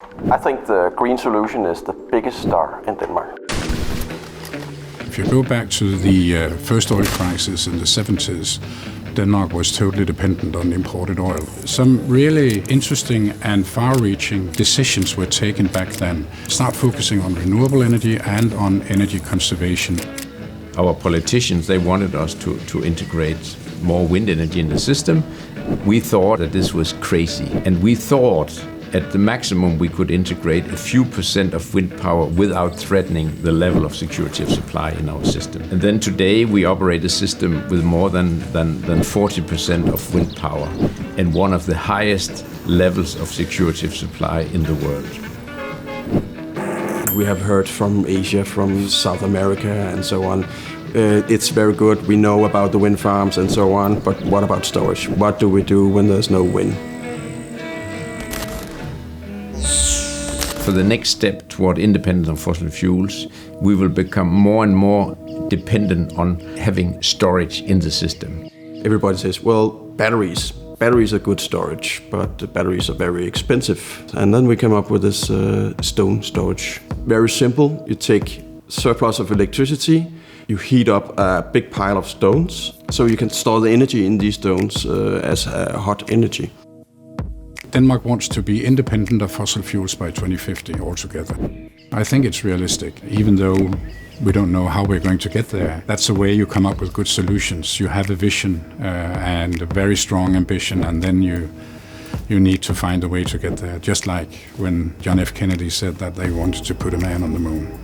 I think the green solution is the biggest star in Denmark. If you go back to the first oil crisis in the 70s, Denmark was totally dependent on imported oil. Some really interesting and far-reaching decisions were taken back then. Start focusing on renewable energy and on energy conservation. Our politicians, they wanted us to integrate more wind energy in the system. We thought that this was crazy, and we thought at the maximum we could integrate a few percent of wind power without threatening the level of security of supply in our system. And then today we operate a system with more than 40% of wind power and one of the highest levels of security of supply in the world. We have heard from Asia, from South America and so on. It's very good, we know about the wind farms and so on, but what about storage? What do we do when there's no wind? For the next step toward independence of fossil fuels, we will become more and more dependent on having storage in the system. Everybody says, well, batteries. Batteries are good storage, but the batteries are very expensive. And then we come up with this stone storage. Very simple. You take surplus of electricity, you heat up a big pile of stones, so you can store the energy in these stones as hot energy. Denmark wants to be independent of fossil fuels by 2050 altogether. I think it's realistic, even though we don't know how we're going to get there. That's the way you come up with good solutions. You have a vision and a very strong ambition, and then you need to find a way to get there. Just like when John F. Kennedy said that they wanted to put a man on the moon.